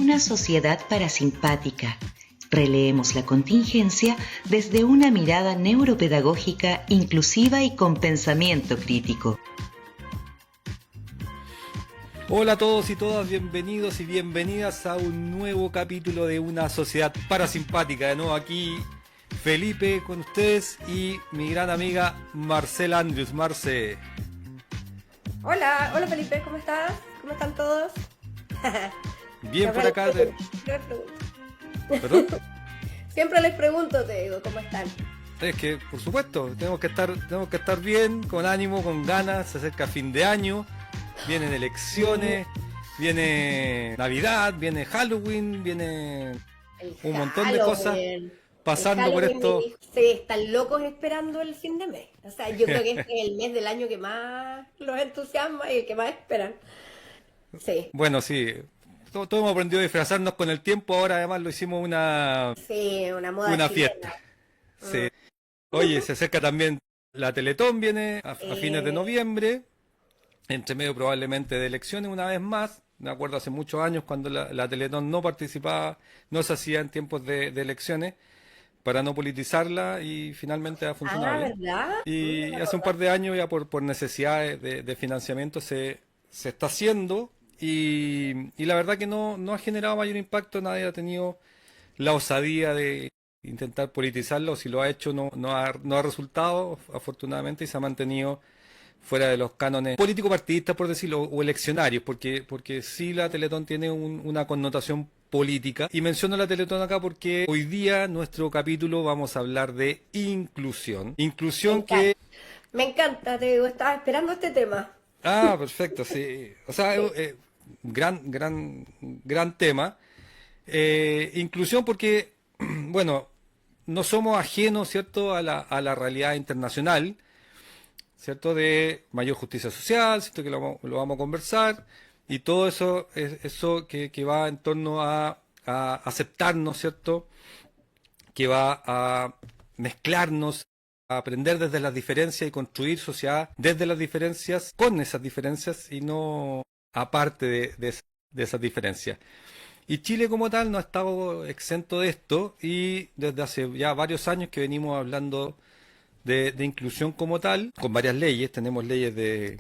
Una sociedad parasimpática. Releemos la contingencia desde una mirada neuropedagógica inclusiva y con pensamiento crítico. Hola a todos y todas, bienvenidos y bienvenidas a un nuevo capítulo de Una Sociedad Parasimpática. De nuevo aquí Felipe con ustedes y mi gran amiga Marcela Andrews. Marce. Hola Felipe, ¿cómo estás? ¿Cómo están todos? Bien por acá. ¿Perdón? Siempre les pregunto, te digo, ¿cómo están? Es que, por supuesto, tenemos que estar bien, con ánimo, con ganas. Se acerca fin de año, vienen elecciones, viene Navidad, viene Halloween, viene un montón de cosas pasando por esto. Sí, están locos esperando el fin de mes. O sea, yo creo que es el mes del año que más los entusiasma y el que más esperan. Sí. Bueno, sí. Todos hemos aprendido a disfrazarnos con el tiempo, ahora además lo hicimos una moda fiesta. Sí. Oye, se acerca también la Teletón, viene a fines de noviembre, entre medio probablemente de elecciones una vez más. Me acuerdo hace muchos años cuando la Teletón no participaba, no se hacía en tiempos de elecciones, para no politizarla, y finalmente ha funcionado bien. ¿Verdad? Y hace un par de años ya por necesidades de financiamiento se está haciendo. Y la verdad que no ha generado mayor impacto, nadie ha tenido la osadía de intentar politizarlo. Si lo ha hecho no ha resultado, afortunadamente, y se ha mantenido fuera de los cánones político-partidistas, por decirlo, o eleccionarios, porque sí la Teletón tiene una connotación política. Y menciono la Teletón acá porque hoy día nuestro capítulo vamos a hablar de inclusión. Inclusión que... Me encanta, te digo, estaba esperando este tema. Ah, perfecto, sí. O sea, gran tema. Inclusión porque, bueno, no somos ajenos, ¿cierto?, a la realidad internacional, ¿cierto?, de mayor justicia social, ¿cierto?, que lo vamos a conversar, y todo eso que va en torno a aceptarnos, ¿cierto?, que va a mezclarnos, a aprender desde las diferencias y construir sociedad desde las diferencias, con esas diferencias y no aparte de esas diferencias. Y Chile como tal no ha estado exento de esto, y desde hace ya varios años que venimos hablando de inclusión como tal, con varias leyes. Tenemos leyes de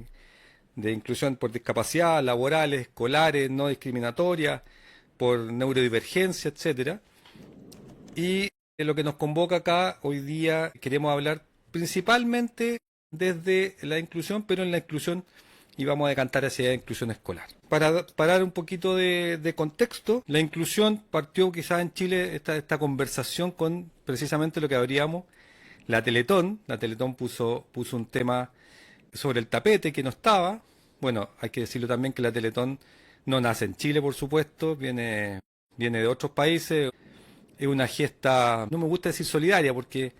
inclusión por discapacidad, laborales, escolares, no discriminatorias, por neurodivergencia, etcétera. Y lo que nos convoca acá hoy día, queremos hablar principalmente desde la inclusión, pero en la inclusión, y vamos a decantar hacia la inclusión escolar. Para dar un poquito de contexto, la inclusión partió quizás en Chile, esta conversación, con precisamente lo que habríamos la Teletón. La Teletón puso un tema sobre el tapete que no estaba. Bueno, hay que decirlo también que la Teletón no nace en Chile, por supuesto, viene de otros países. Es una gesta, no me gusta decir solidaria, porque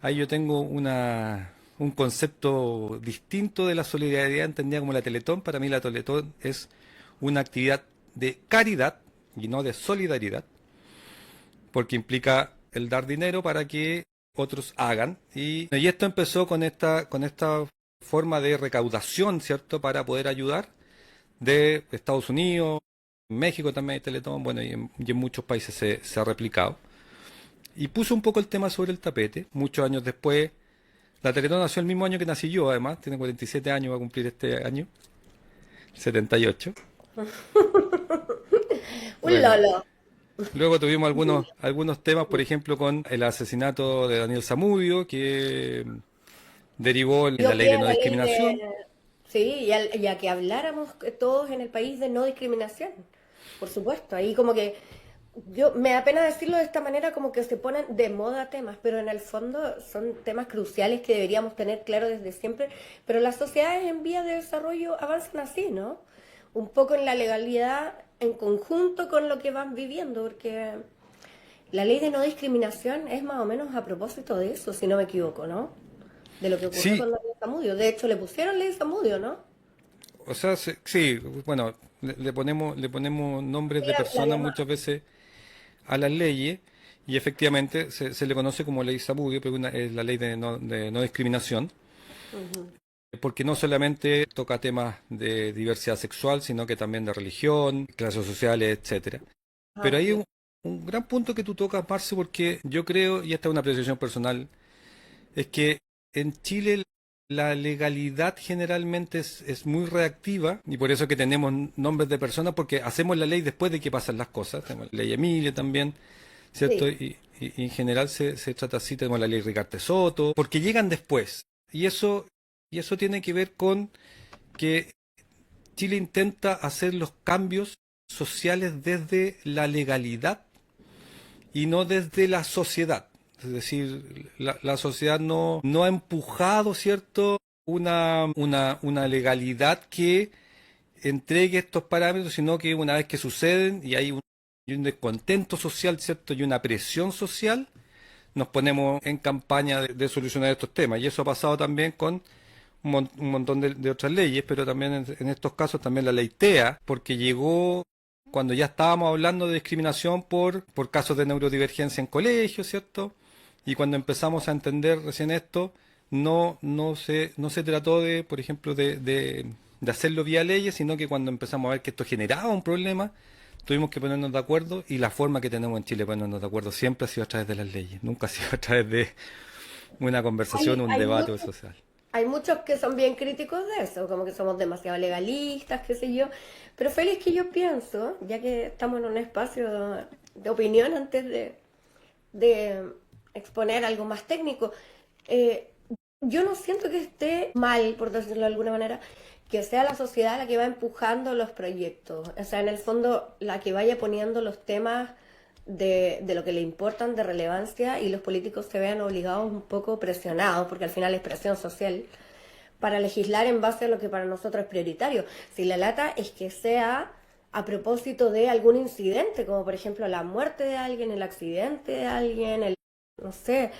ahí yo tengo un concepto distinto de la solidaridad entendida como la Teletón. Para mí la Teletón es una actividad de caridad y no de solidaridad, porque implica el dar dinero para que otros hagan. Y esto empezó con esta forma de recaudación, ¿cierto?, para poder ayudar, de Estados Unidos. En México también hay Teletón, bueno, y en muchos países se ha replicado. Y puso un poco el tema sobre el tapete. Muchos años después, la Teletón nació el mismo año que nací yo, además, tiene 47 años, va a cumplir este año, 78. Un lolo. Luego tuvimos algunos temas, por ejemplo, con el asesinato de Daniel Zamudio, que derivó en la ley de no discriminación. Sí, y a que habláramos todos en el país de no discriminación, por supuesto. Ahí como que me da pena decirlo de esta manera, como que se ponen de moda temas, pero en el fondo son temas cruciales que deberíamos tener claro desde siempre. Pero las sociedades en vías de desarrollo avanzan así, ¿no? Un poco en la legalidad en conjunto con lo que van viviendo, porque la ley de no discriminación es más o menos a propósito de eso, si no me equivoco, ¿no? De lo que ocurrió Sí, con la ley Zamudio. De hecho, le pusieron ley Zamudio, ¿no? o sea, sí, bueno, le ponemos nombres Sí, de la personas llama. muchas veces a las leyes, y efectivamente se le conoce como ley Zamudio, pero es la ley de no discriminación. Ujú. porque no solamente toca temas de diversidad sexual, sino que también de religión, clases sociales, etcétera. Pero hay Sí. un gran punto que tú tocas, Marce, porque yo creo, y esta es una apreciación personal, es que en Chile la legalidad generalmente es muy reactiva y por eso que tenemos nombres de personas, porque hacemos la ley después de que pasan las cosas. Tenemos la ley Emilia también, ¿cierto? Sí. Y en general se trata así, tenemos la ley Rigarte Soto, porque llegan después. Y eso tiene que ver con que Chile intenta hacer los cambios sociales desde la legalidad y no desde la sociedad. Es decir, la sociedad no ha empujado, ¿cierto?, una legalidad que entregue estos parámetros, sino que una vez que suceden y un descontento social, ¿cierto?, y una presión social, nos ponemos en campaña de solucionar estos temas. Y eso ha pasado también con un montón de otras leyes, pero también en estos casos también la ley TEA, porque llegó cuando ya estábamos hablando de discriminación por casos de neurodivergencia en colegios, ¿cierto? Y cuando empezamos a entender recién esto, no se trató de, por ejemplo, de hacerlo vía leyes, sino que cuando empezamos a ver que esto generaba un problema, tuvimos que ponernos de acuerdo y la forma que tenemos en Chile de ponernos de acuerdo siempre ha sido a través de las leyes, nunca ha sido a través de una conversación, Hay, un hay debate muchos, social. hay muchos que son bien críticos de eso, como que somos demasiado legalistas, qué sé yo. Pero Félix, que yo pienso, ya que estamos en un espacio de opinión antes de exponer algo más técnico, eh, yo no siento que esté mal, por decirlo de alguna manera, que sea la sociedad la que va empujando los proyectos. O sea, en el fondo, la que vaya poniendo los temas de lo que le importan de relevancia y los políticos se vean obligados un poco presionados, porque al final es presión social, para legislar en base a lo que para nosotros es prioritario. Si la lata es que sea a propósito de algún incidente, como por ejemplo la muerte de alguien, el accidente de alguien, no sé,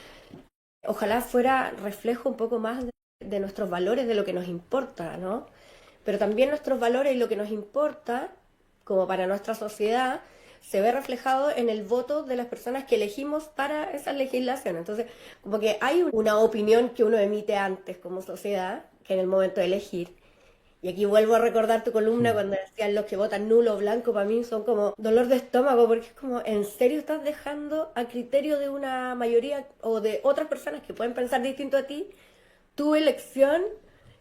ojalá fuera reflejo un poco más de nuestros valores, de lo que nos importa, ¿no? Pero también nuestros valores y lo que nos importa, como para nuestra sociedad, se ve reflejado en el voto de las personas que elegimos para esa legislación. Entonces, como que hay una opinión que uno emite antes como sociedad, que en el momento de elegir. Y aquí vuelvo a recordar tu columna Mm. cuando decían los que votan nulo o blanco, para mí son como dolor de estómago, porque es como, ¿en serio estás dejando a criterio de una mayoría o de otras personas que pueden pensar distinto a ti tu elección?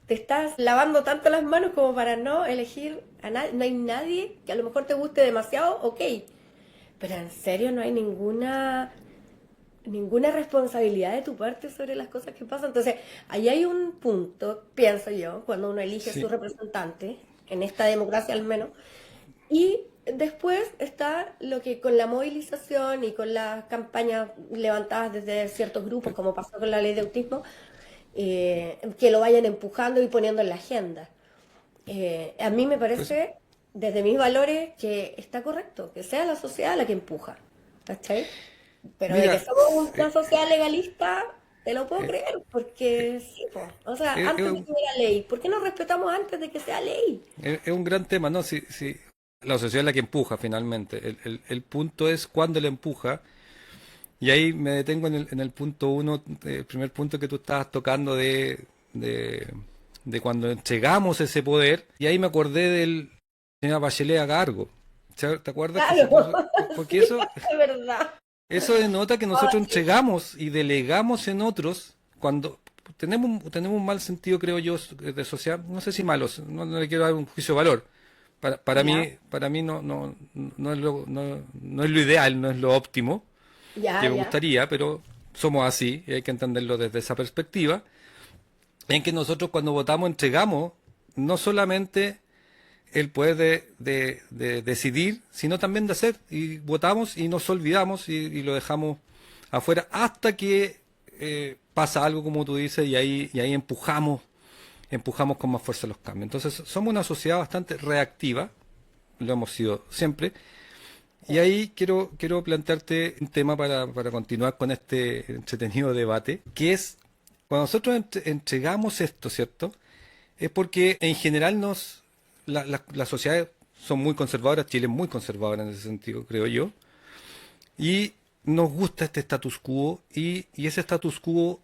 Te estás lavando tanto las manos como para no elegir a nadie. No hay nadie que a lo mejor te guste demasiado, ok. Pero en serio no hay ninguna responsabilidad de tu parte sobre las cosas que pasan. Entonces, ahí hay un punto, pienso yo, cuando uno elige a su Sí, representante, en esta democracia al menos, y después está lo que con la movilización y con las campañas levantadas desde ciertos grupos, como pasó con la ley de autismo, que lo vayan empujando y poniendo en la agenda. A mí me pues parece, desde mis valores, que está correcto, que sea la sociedad la que empuja. ¿Cachai? Pero de que mira, somos una eh, sociedad legalista, te lo puedo eh, creer, porque sí, po. O sea, es, antes de que hubiera ley, ¿por qué no respetamos antes de que sea ley? es un gran tema, ¿no? Si la sociedad es la que empuja finalmente. El punto es cuándo la empuja. Y ahí me detengo en el punto uno, el primer punto que tú estabas tocando de, de cuando entregamos ese poder. Y ahí me acordé del señor Bachelet a cargo. ¿Te acuerdas que se Claro, puso? Porque sí, eso, es verdad. eso denota que Ah, nosotros sí, entregamos y delegamos en otros cuando tenemos un mal sentido, creo yo, de sociedad. No sé si malos, no le quiero dar un juicio de valor. ya, Para mí no es lo ideal, no es lo óptimo ya, que me ya. gustaría, pero somos así y hay que entenderlo desde esa perspectiva, en que nosotros cuando votamos entregamos no solamente el poder de decidir, sino también de hacer, y votamos y nos olvidamos y lo dejamos afuera hasta que pasa algo como tú dices y ahí empujamos con más fuerza los cambios. Entonces somos una sociedad bastante reactiva, lo hemos sido siempre, y Sí. ahí quiero plantearte un tema para continuar con este entretenido debate, que es, cuando nosotros entregamos esto, ¿cierto? Es porque en general las sociedades son muy conservadoras, Chile es muy conservadora en ese sentido, creo yo, y nos gusta este status quo, y ese status quo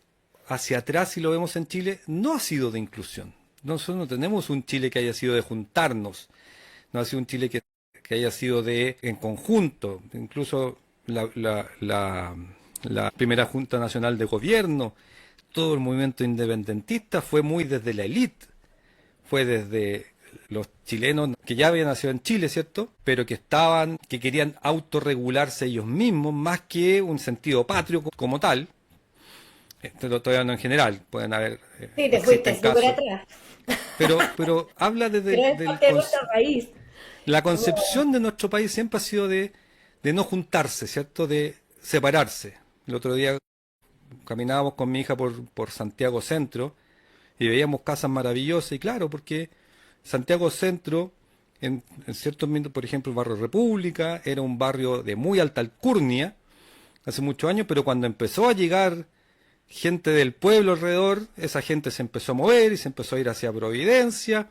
hacia atrás, si lo vemos en Chile, no ha sido de inclusión. Nosotros no tenemos un Chile que haya sido de juntarnos, no ha sido un Chile que haya sido de en conjunto, incluso la primera Junta Nacional de Gobierno, todo el movimiento independentista fue muy desde la élite, fue desde los chilenos que ya habían nacido en Chile, ¿cierto? Pero que querían autorregularse ellos mismos más que un sentido patrio como tal. Todavía no en general, pueden haber Sí, te fuiste existen súper casos, atrás. pero habla Pero es parte de nuestro país. la Como- concepción de nuestro país siempre ha sido de no juntarse, ¿cierto? De separarse. El otro día caminábamos con mi hija por Santiago Centro y veíamos casas maravillosas y claro, porque Santiago Centro, en ciertos momentos, por ejemplo, el barrio República, era un barrio de muy alta alcurnia hace muchos años, pero cuando empezó a llegar gente del pueblo alrededor, esa gente se empezó a mover y se empezó a ir hacia Providencia,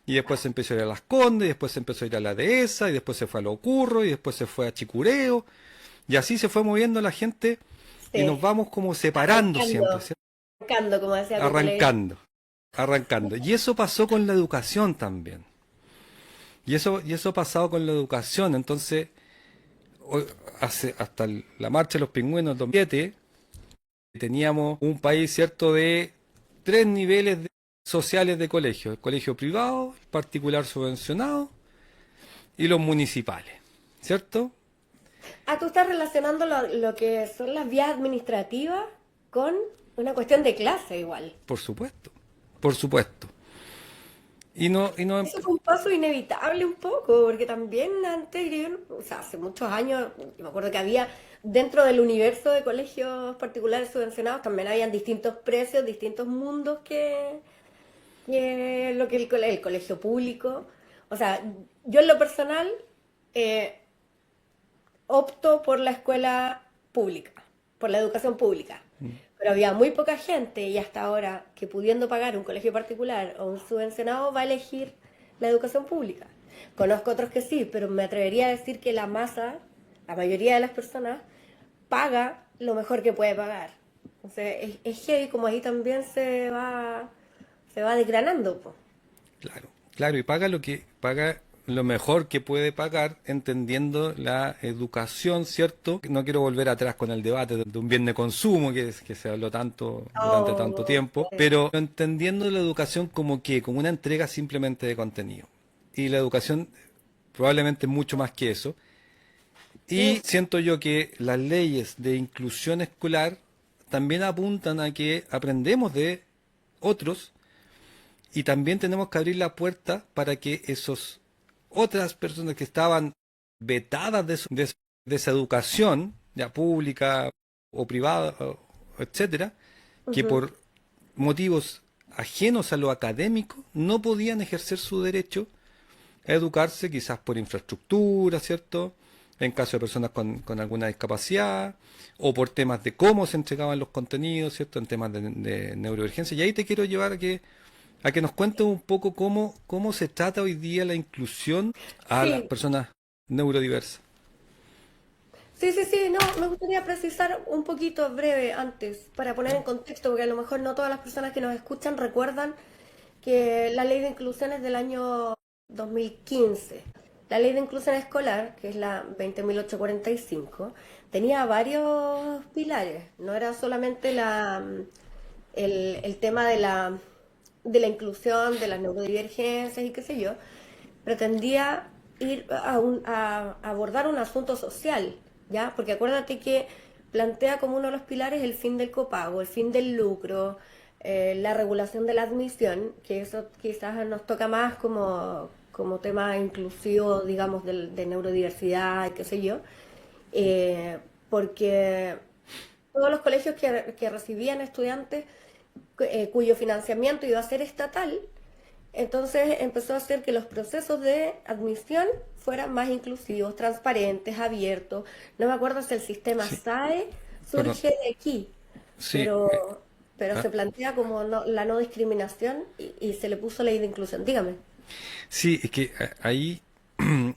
y después se empezó a ir a Las Condes, y después se empezó a ir a la Dehesa, y después se fue a Lo Curro, y después se fue a Chicureo, y así se fue moviendo la gente, y nos Sí, vamos como separando siempre, arrancando, ¿cierto? arrancando, como decía tu colega. Arrancando, arrancando. Y eso pasó con la educación también. Y eso ha pasado con la educación. Entonces, hasta la marcha de los pingüinos 2007, teníamos un país, ¿cierto?, de tres niveles sociales de colegio. El colegio privado, el particular subvencionado y los municipales, ¿cierto? Ah, tú estás relacionando lo que son las vías administrativas con una cuestión de clase igual. Por supuesto, por supuesto. Y no, Eso fue un paso inevitable un poco, porque también antes, o sea, hace muchos años, yo me acuerdo que había, dentro del universo de colegios particulares subvencionados, también habían distintos precios, distintos mundos que lo que el colegio público. O sea, yo en lo personal eh, opto por la escuela pública, por la educación pública. Pero había muy poca gente y hasta ahora que pudiendo pagar un colegio particular o un subvencionado va a elegir la educación pública. Conozco otros que sí, pero me atrevería a decir que la masa, la mayoría de las personas, paga lo mejor que puede pagar. Entonces es heavy como ahí también se va desgranando, po. claro, claro, y paga lo mejor que puede pagar, entendiendo la educación, ¿cierto? No quiero volver atrás con el debate de un bien de consumo que se habló tanto durante tanto Oh, tiempo, pero entendiendo la educación como una entrega simplemente de contenido. Y la educación probablemente es mucho más que eso. Y sí, siento yo que las leyes de inclusión escolar también apuntan a que aprendemos de otros y también tenemos que abrir la puerta para que esos otras personas que estaban vetadas de esa educación, ya pública o privada, etcétera, que ujú. por motivos ajenos a lo académico no podían ejercer su derecho a educarse, quizás por infraestructura, ¿cierto? En caso de personas con alguna discapacidad, o por temas de cómo se entregaban los contenidos, ¿cierto? En temas de neurodivergencia. Y ahí te quiero llevar a que nos cuentes un poco cómo se trata hoy día la inclusión a las Sí, personas neurodiversas. sí, sí, sí, no, me gustaría precisar un poquito breve antes, para poner en contexto, porque a lo mejor no todas las personas que nos escuchan recuerdan que la ley de inclusión es del año 2015. La ley de inclusión escolar, que es la 20.845, tenía varios pilares, no era solamente el tema de la inclusión, de las neurodivergencias y qué sé yo, pretendía ir a abordar un asunto social, ¿ya? Porque acuérdate que plantea como uno de los pilares el fin del copago, el fin del lucro, la regulación de la admisión, que eso quizás nos toca más como tema inclusivo, digamos, de neurodiversidad y qué sé yo, porque todos los colegios que recibían estudiantes cuyo financiamiento iba a ser estatal, entonces empezó a hacer que los procesos de admisión fueran más inclusivos, transparentes, abiertos. No me acuerdo si el sistema Sí, SAE perdón. surge de aquí, Sí, pero ah, se plantea como la no discriminación y se le puso ley de inclusión. Dígame. sí, es que ahí,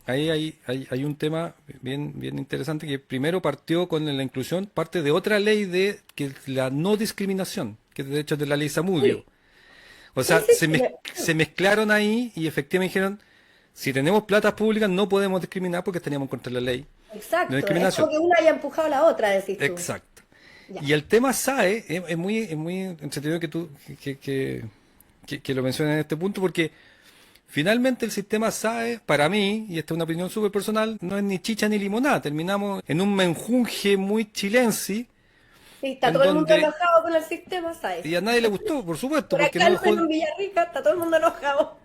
ahí hay un tema bien interesante que primero partió con la inclusión, parte de otra ley que es la no discriminación, que de hecho es de la ley Zamudio. Sí, O Sí, sea, sí, sí, se mezclaron ahí y efectivamente dijeron, si tenemos platas públicas no podemos discriminar porque estaríamos contra la ley de exacto. Es como discriminación. que una haya empujado a la otra, decís tú. Exacto. Ya. Y el tema SAE es muy entretenido que tú que lo menciones en este punto porque finalmente el sistema SAE, para mí, y esta es una opinión súper personal, no es ni chicha ni limonada. Terminamos en un menjunje muy chilense Sí, está en todo el mundo donde enojado con el sistema, ¿sabes? y a nadie le gustó, por supuesto, Por porque acá no al dejó. menos en Villarrica está todo el mundo enojado.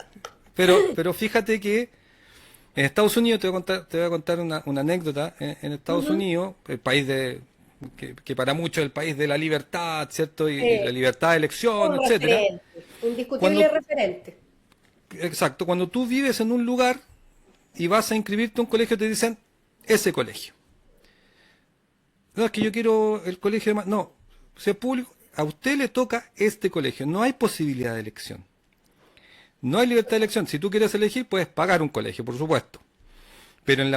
Pero fíjate que en Estados Unidos te voy a contar una anécdota. En Estados Ujú. Unidos, el país que para muchos es el país de la libertad, ¿cierto? Y la Sí, libertad de elección, un etcétera. referente, indiscutible Cuando, referente. exacto, cuando tú vives en un lugar y vas a inscribirte a un colegio, te dicen ese colegio. No, es que yo quiero el colegio de no, si es público, a usted le toca este colegio. No hay posibilidad de elección. No hay libertad de elección. Si tú quieres elegir, puedes pagar un colegio, por supuesto. Pero en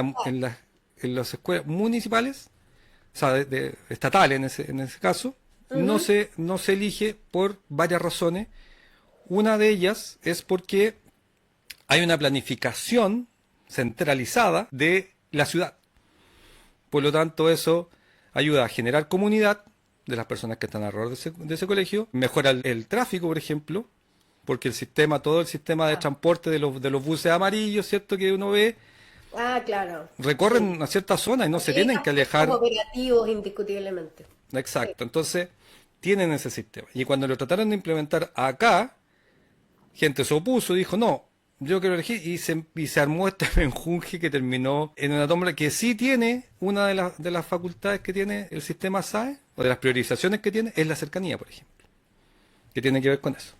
las escuelas municipales, o sea, estatales en ese caso, Ujú. no se elige por varias razones. Una de ellas es porque hay una planificación centralizada de la ciudad. Por lo tanto, eso ayuda a generar comunidad de las personas que están alrededor de ese colegio, mejora el tráfico, por ejemplo, porque todo el sistema de Ah, transporte de los buses amarillos, ¿cierto? Que uno ve, ah, claro. Sí. recorren a ciertas zonas y no se Hay tienen que aspectos alejar. operativos indiscutiblemente. Sí. Exacto, entonces tienen ese sistema. Y cuando lo trataron de implementar acá, gente se opuso, dijo, no, yo quiero elegir, y se armó este menjunje que terminó en una tómbola que sí tiene una de las facultades que tiene el sistema SAE, o de las priorizaciones que tiene, es la cercanía, por ejemplo, que tiene que ver con eso.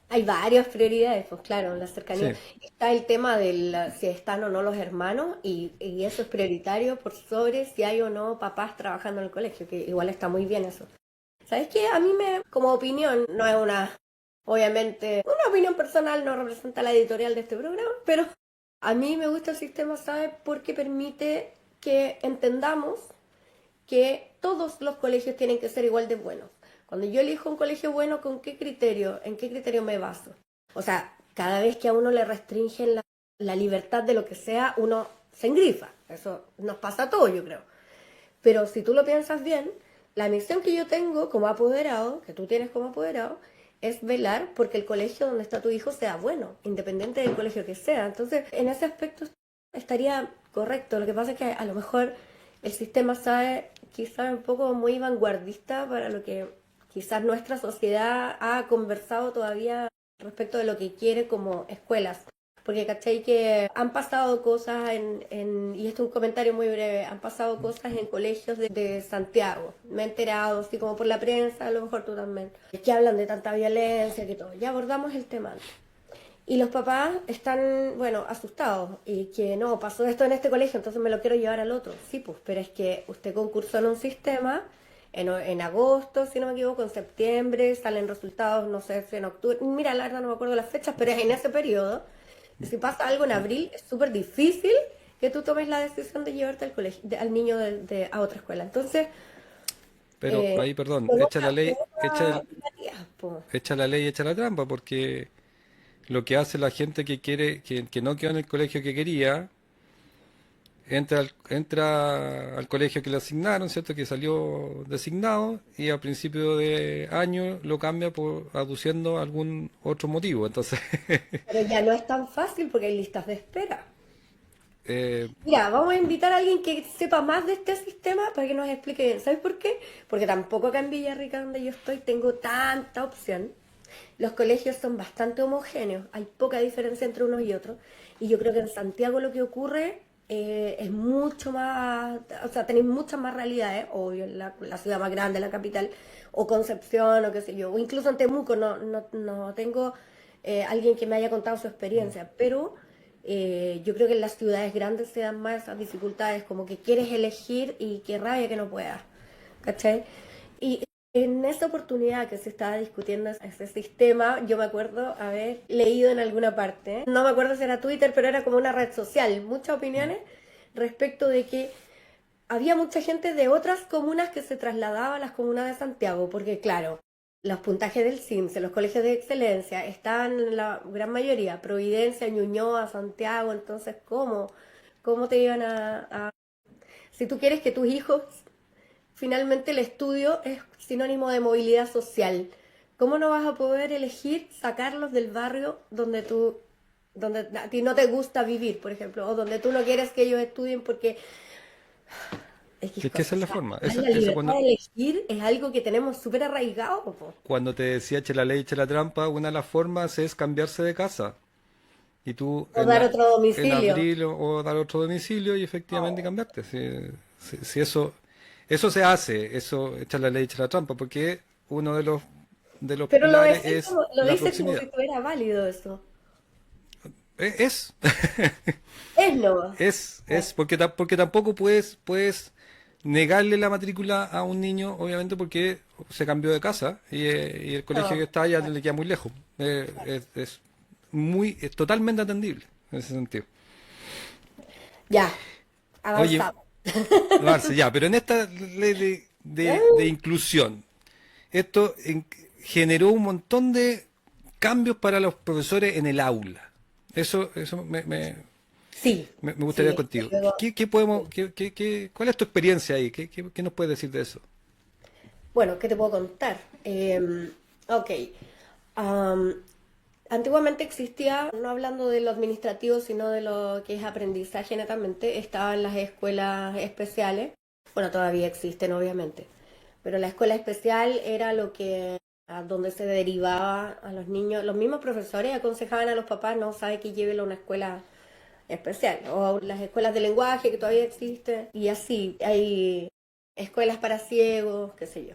Hay varias prioridades, pues claro, la cercanía. Sí, Está el tema de si están o no los hermanos y eso es prioritario por sobre si hay o no papás trabajando en el colegio, que igual está muy bien eso. ¿Sabes qué? A mí como opinión, no es obviamente, una opinión personal, no representa la editorial de este programa, pero a mí me gusta el sistema, ¿sabes? Porque permite que entendamos que todos los colegios tienen que ser igual de buenos. Cuando yo elijo un colegio bueno, ¿con qué criterio? ¿En qué criterio me baso? O sea, cada vez que a uno le restringen la libertad de lo que sea, uno se engrifa. Eso nos pasa a todos, yo creo. Pero si tú lo piensas bien, la misión que yo tengo como apoderado, que tú tienes como apoderado, es velar porque el colegio donde está tu hijo sea bueno, independiente del colegio que sea. Entonces, en ese aspecto estaría correcto. Lo que pasa es que a lo mejor el sistema sabe quizás un poco muy vanguardista para lo que quizás nuestra sociedad ha conversado todavía respecto de lo que quiere como escuelas. Porque cachai que han pasado cosas y esto es un comentario muy breve, han pasado cosas en colegios de Santiago. Me he enterado, así como por la prensa, a lo mejor tú también, que hablan de tanta violencia, que todo. Ya abordamos el tema antes. Y los papás están, bueno, asustados y que no, pasó esto en este colegio, entonces me lo quiero llevar al otro. Sí, pues, pero es que usted concursó en un sistema en agosto, si no me equivoco, en septiembre, salen resultados, no sé si en octubre. Mira, la verdad no me acuerdo las fechas, pero es en ese periodo. Y si pasa algo en abril, es súper difícil que tú tomes la decisión de llevarte al colegio, al niño a otra escuela. Entonces, pero eh, ahí, perdón, con otra po. echa la ley, echa la trampa, porque lo que hace la gente que no quedó en el colegio que quería, entra al colegio que le asignaron, ¿cierto? Que salió designado y a principio de año lo cambia por aduciendo algún otro motivo. Entonces, Pero ya no es tan fácil porque hay listas de espera. eh, Mira, vamos a invitar a alguien que sepa más de este sistema para que nos explique bien. ¿Sabes por qué? Porque tampoco acá en Villarrica, donde yo estoy, tengo tanta opción. Los colegios son bastante homogéneos, hay poca diferencia entre unos y otros. Y yo creo que en Santiago lo que ocurre es mucho más, o sea, tenéis muchas más realidades, obvio, en la ciudad más grande, la capital, o Concepción, o qué sé yo, o incluso en Temuco, no tengo alguien que me haya contado su experiencia, pero yo creo que en las ciudades grandes se dan más esas dificultades, como que quieres elegir y qué rabia que no puedas, ¿cachai? Y en esa oportunidad que se estaba discutiendo ese sistema, yo me acuerdo haber leído en alguna parte, no me acuerdo si era Twitter, pero era como una red social, muchas opiniones respecto de que había mucha gente de otras comunas que se trasladaba a las comunas de Santiago, porque claro, los puntajes del CIMSS, los colegios de excelencia, están la gran mayoría, Providencia, Ñuñoa, Santiago, entonces, ¿cómo te iban Si tú quieres que tus hijos, finalmente el estudio es sinónimo de movilidad social, ¿cómo no vas a poder elegir sacarlos del barrio donde a ti no te gusta vivir, por ejemplo, o donde tú no quieres que ellos estudien porque X Es que esa cosas? es O la sea, forma. la libertad de elegir es algo que tenemos súper arraigado, po. Cuando te decía eche la ley, eche la trampa, una de las formas es cambiarse de casa. Y tú O dar otro en domicilio. abril o dar otro domicilio y efectivamente cambiarte. Si eso se hace, eso echar la ley, echar la trampa, porque uno de los Pero pilares es lo la dices como si proximidad. fuera válido eso. Es, Es no. porque tampoco puedes negarle la matrícula a un niño, obviamente porque se cambió de casa y el colegio No. que está ya le queda muy lejos. Es totalmente atendible en ese sentido. Ya, Oye, avanzamos. Marce, ya, pero en esta ley de inclusión, esto generó un montón de cambios para los profesores en el aula. Eso Sí, me sí, gustaría desde contigo. luego. ¿Qué podemos, cuál es tu experiencia ahí? ¿Qué nos puedes decir de eso? Bueno, ¿qué te puedo contar? Ok. Am, Antiguamente existía, no hablando de lo administrativo, sino de lo que es aprendizaje netamente, estaban las escuelas especiales. Bueno, todavía existen, obviamente. Pero la escuela especial era lo que, a donde se derivaba a los niños. Los mismos profesores aconsejaban a los papás, no sabe que llévelo a una escuela especial. O las escuelas de lenguaje que todavía existen. Y así, hay escuelas para ciegos, qué sé yo.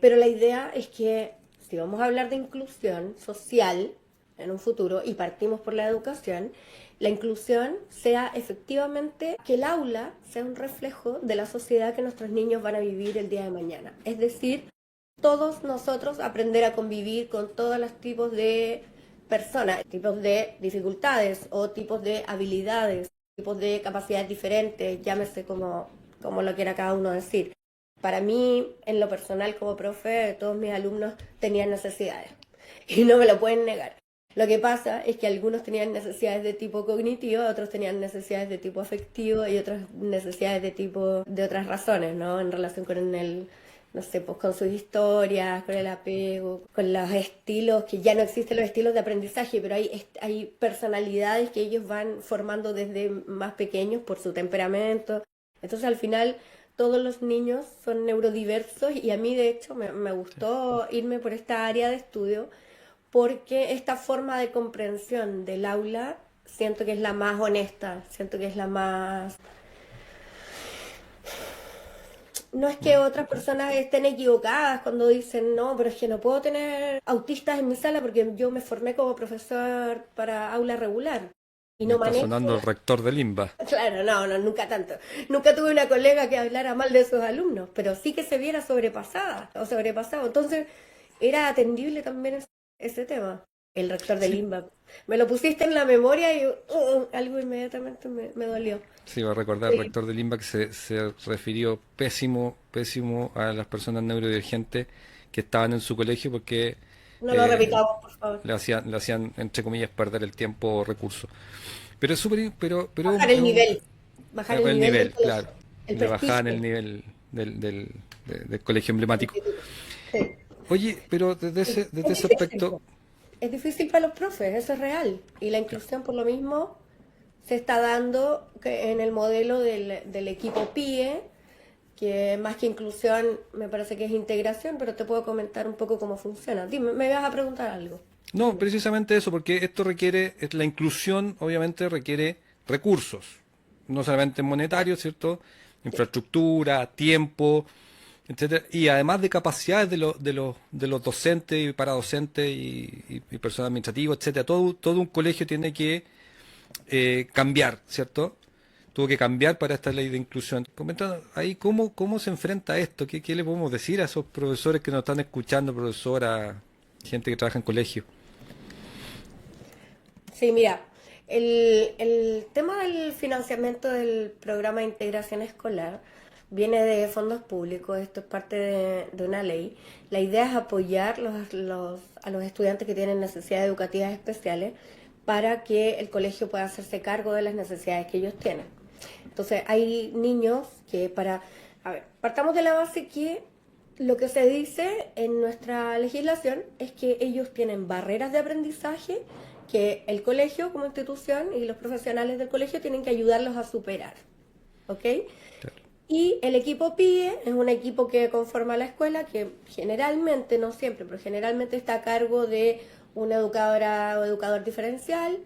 Pero la idea es que si vamos a hablar de inclusión social en un futuro y partimos por la educación, la inclusión sea efectivamente que el aula sea un reflejo de la sociedad que nuestros niños van a vivir el día de mañana. Es decir, todos nosotros aprender a convivir con todos los tipos de personas, tipos de dificultades o tipos de habilidades, tipos de capacidades diferentes, llámese como lo quiera cada uno decir. Para mí, en lo personal como profe, todos mis alumnos tenían necesidades y no me lo pueden negar. Lo que pasa es que algunos tenían necesidades de tipo cognitivo, otros tenían necesidades de tipo afectivo y otras necesidades de otras razones, ¿no? En relación con no sé, pues con sus historias, con el apego, con los estilos, que ya no existen los estilos de aprendizaje, pero hay personalidades que ellos van formando desde más pequeños por su temperamento. Entonces al final todos los niños son neurodiversos y a mí de hecho me gustó irme por esta área de estudio porque esta forma de comprensión del aula siento que es la más honesta, siento que es la más... No es que otras personas estén equivocadas cuando dicen, no, pero es que no puedo tener autistas en mi sala porque yo me formé como profesor para aula regular y Me no está manejo. sonando el rector de Limba. Claro, no, nunca tanto. Nunca tuve una colega que hablara mal de sus alumnos, pero sí que se viera sobrepasada o sobrepasado. Entonces, era atendible también ese tema. El rector del Sí, INBA. Me lo pusiste en la memoria y algo inmediatamente me dolió. sí, va a recordar el Sí. rector de Limba que se refirió pésimo a las personas neurodivergentes que estaban en su colegio porque No lo eh, repitamos, por favor. le hacían, entre comillas, perder el tiempo o recursos. Pero es súper, pero Bajar el nivel. Bajar el el nivel del nivel, colegio. claro. El Le bajaban el prestigio nivel del colegio emblemático. del instituto. Sí. Oye, pero desde Es ese difícil, aspecto, po. Es difícil para los profes, eso es real. Y la claro, inclusión por lo mismo se está dando en el modelo del equipo PIE, que más que inclusión me parece que es integración, pero te puedo comentar un poco cómo funciona. Dime, me vas a preguntar algo. no, Dime. precisamente eso, porque esto la inclusión obviamente requiere recursos, no solamente monetarios, ¿cierto? Sí. Infraestructura, tiempo, etcétera, y además de capacidades de los docentes y paradocentes y personal administrativo, etcétera. Todo un colegio tiene que cambiar, ¿cierto? Tuvo que cambiar para esta ley de inclusión. Comenta ahí cómo se enfrenta a esto, qué le podemos decir a esos profesores que nos están escuchando, profesoras, gente que trabaja en colegio. Sí, mira, el tema del financiamiento del programa de integración escolar viene de fondos públicos, esto es parte de una ley. La idea es apoyar a los estudiantes que tienen necesidades educativas especiales para que el colegio pueda hacerse cargo de las necesidades que ellos tienen. Entonces, hay niños que a ver, partamos de la base que lo que se dice en nuestra legislación es que ellos tienen barreras de aprendizaje que el colegio como institución y los profesionales del colegio tienen que ayudarlos a superar. ¿Ok? Claro. Y el equipo PIE es un equipo que conforma la escuela que generalmente, no siempre, pero generalmente está a cargo de una educadora o educador diferencial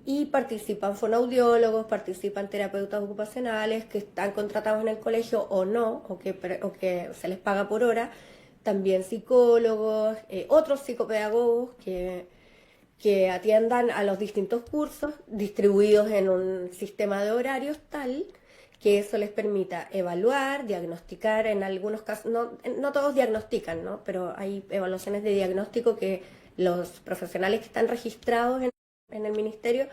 y participan fonoaudiólogos, participan terapeutas ocupacionales que están contratados en el colegio o no, o que se les paga por hora, también psicólogos, otros psicopedagogos que atiendan a los distintos cursos distribuidos en un sistema de horarios tal que eso les permita evaluar, diagnosticar, en algunos casos, no todos diagnostican, ¿no? Pero hay evaluaciones de diagnóstico que los profesionales que están registrados en el ministerio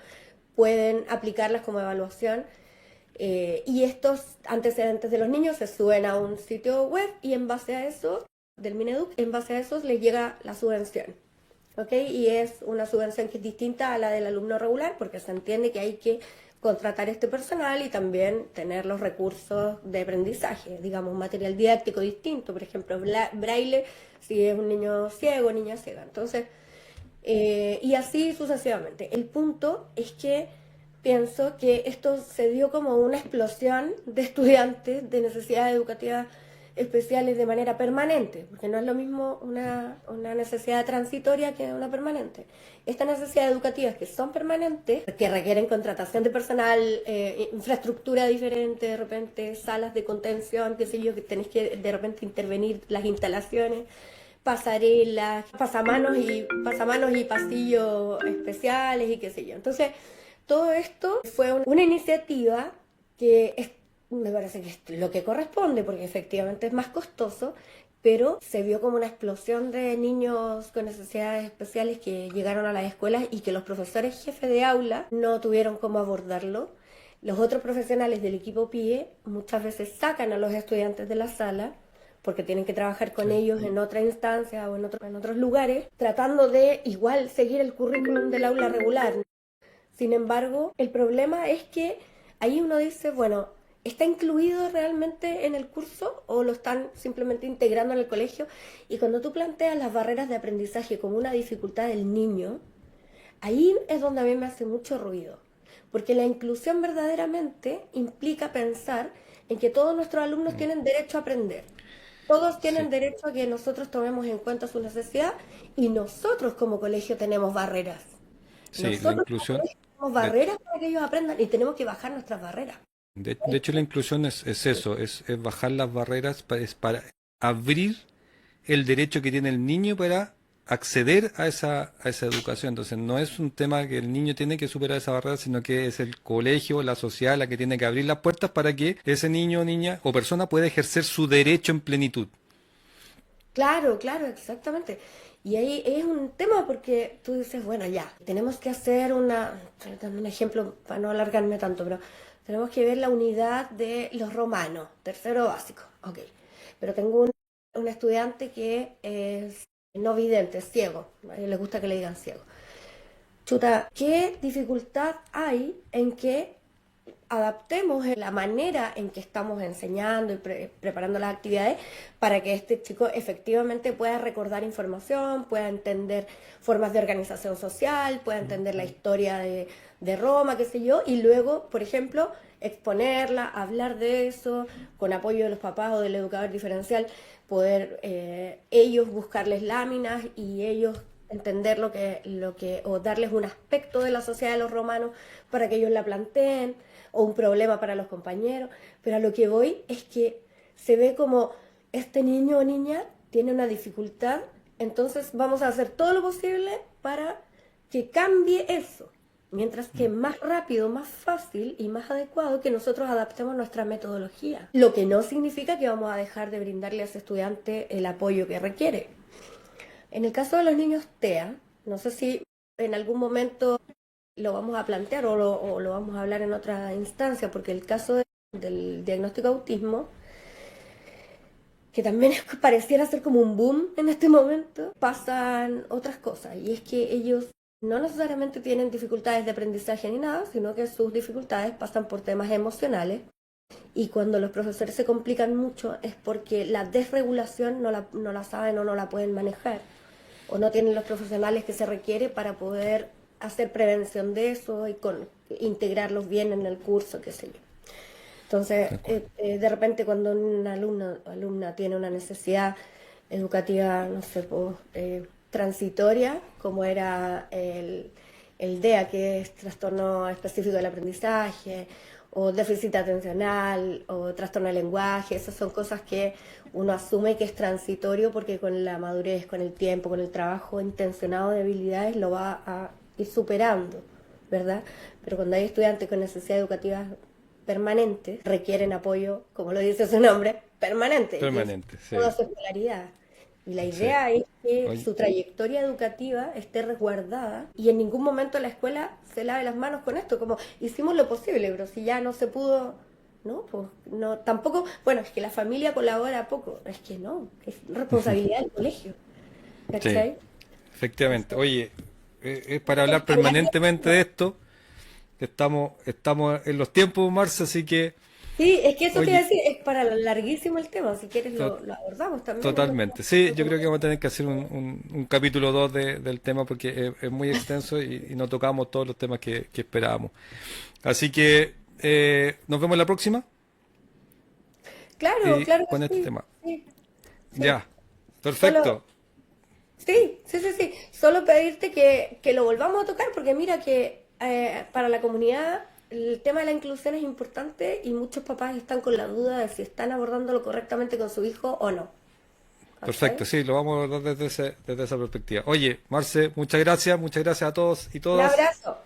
pueden aplicarlas como evaluación. Y estos antecedentes de los niños se suben a un sitio web y en base a eso, del Mineduc, en base a eso les llega la subvención. ¿Ok? Y es una subvención que es distinta a la del alumno regular porque se entiende que hay que contratar este personal y también tener los recursos de aprendizaje, digamos, material didáctico distinto, por ejemplo, braille, si es un niño ciego, niña ciega. Entonces, y así sucesivamente. El punto es que pienso que esto se dio como una explosión de estudiantes de necesidades educativas especiales de manera permanente, porque no es lo mismo una necesidad transitoria que una permanente. Estas necesidades educativas que son permanentes, que requieren contratación de personal, infraestructura diferente, de repente salas de contención, qué sé yo, que tenés que de repente intervenir las instalaciones, pasarelas, pasamanos y pasillos especiales y qué sé yo. Entonces, todo esto fue una iniciativa que me parece que es lo que corresponde, porque efectivamente es más costoso, pero se vio como una explosión de niños con necesidades especiales que llegaron a las escuelas y que los profesores jefes de aula no tuvieron cómo abordarlo. Los otros profesionales del equipo PIE muchas veces sacan a los estudiantes de la sala porque tienen que trabajar con ellos en otra instancia o en otros lugares, tratando de igual seguir el currículum del aula regular. Sin embargo, el problema es que ahí uno dice, bueno, ¿está incluido realmente en el curso o lo están simplemente integrando en el colegio? Y cuando tú planteas las barreras de aprendizaje como una dificultad del niño, ahí es donde a mí me hace mucho ruido. Porque la inclusión verdaderamente implica pensar en que todos nuestros alumnos tienen derecho a aprender. Todos tienen Sí, derecho a que nosotros tomemos en cuenta su necesidad y nosotros como colegio tenemos barreras. sí, la Nosotros como inclusión, colegio tenemos de, barreras para que ellos aprendan y tenemos que bajar nuestras barreras. de hecho la inclusión es eso, es bajar las barreras, es para abrir el derecho que tiene el niño para acceder a esa educación. Entonces no es un tema que el niño tiene que superar esa barrera, sino que es el colegio, la sociedad la que tiene que abrir las puertas para que ese niño, niña o persona pueda ejercer su derecho en plenitud. Claro, claro, exactamente. Y ahí es un tema porque tú dices, bueno, ya, tenemos que hacer dando un ejemplo para no alargarme tanto, pero tenemos que ver la unidad de los romanos, tercero básico, ok. Pero tengo un estudiante que es no vidente, es ciego, a él le gusta que le digan ciego. Chuta, ¿qué dificultad hay en que adaptemos la manera en que estamos enseñando y preparando las actividades para que este chico efectivamente pueda recordar información, pueda entender formas de organización social, pueda entender la historia de Roma, qué sé yo, y luego, por ejemplo, exponerla, hablar de eso, con apoyo de los papás o del educador diferencial, poder ellos buscarles láminas y ellos entender o darles un aspecto de la sociedad de los romanos para que ellos la planteen, o un problema para los compañeros, pero a lo que voy es que se ve como este niño o niña tiene una dificultad, entonces vamos a hacer todo lo posible para que cambie eso, mientras que más rápido, más fácil y más adecuado que nosotros adaptemos nuestra metodología, lo que no significa que vamos a dejar de brindarle a ese estudiante el apoyo que requiere. En el caso de los niños TEA, no sé si en algún momento lo vamos a plantear o lo vamos a hablar en otra instancia, porque el caso del diagnóstico de autismo que también pareciera ser como un boom en este momento, pasan otras cosas. Y es que ellos no necesariamente tienen dificultades de aprendizaje ni nada, sino que sus dificultades pasan por temas emocionales. Y cuando los profesores se complican mucho es porque la desregulación no la saben o no la pueden manejar, o no tienen los profesionales que se requiere para poder hacer prevención de eso y integrarlos bien en el curso, qué sé yo. Entonces, de repente cuando un alumno o alumna tiene una necesidad educativa, no sé, transitoria, como era el DEA, que es trastorno específico del aprendizaje, o déficit atencional, o trastorno del lenguaje, esas son cosas que uno asume que es transitorio porque con la madurez, con el tiempo, con el trabajo intencionado de habilidades lo va a ir superando, ¿verdad? Pero cuando hay estudiantes con necesidades educativas permanentes, requieren apoyo, como lo dice su nombre, permanente. Permanente, sí. Toda su escolaridad. Y la idea es que Oye. su trayectoria educativa esté resguardada y en ningún momento la escuela se lave las manos con esto, como hicimos lo posible, pero si ya no se pudo, no, pues no, tampoco, bueno, es que la familia colabora poco, es que no, es responsabilidad del colegio, Sí, ¿cachai? efectivamente. Oye, es para hablar permanentemente de esto. Estamos en los tiempos, Marce, así que, Sí, es que eso te iba a oye, decir, es para larguísimo el tema, si quieres to- lo abordamos también en totalmente. Sí, yo creo que otro- vamos a tener que hacer un capítulo 2 del tema porque es muy extenso y no tocamos todos los temas que esperábamos. Así que nos vemos la próxima Claro, claro con que este sí, tema. sí, sí. Ya, Solo, perfecto. sí. Solo pedirte que lo volvamos a tocar porque mira que para la comunidad el tema de la inclusión es importante y muchos papás están con la duda de si están abordándolo correctamente con su hijo o no. Perfecto, ¿Cachai? sí, lo vamos a abordar desde esa perspectiva. Oye, Marce, muchas gracias a todos y Un todas. abrazo.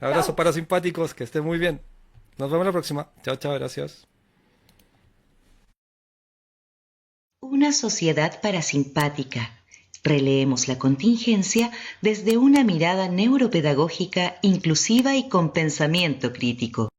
Abrazos Chao. parasimpáticos, que estén muy bien. Nos vemos la próxima. Chao, chao, gracias. Una sociedad parasimpática. Releemos la contingencia desde una mirada neuropedagógica inclusiva y con pensamiento crítico.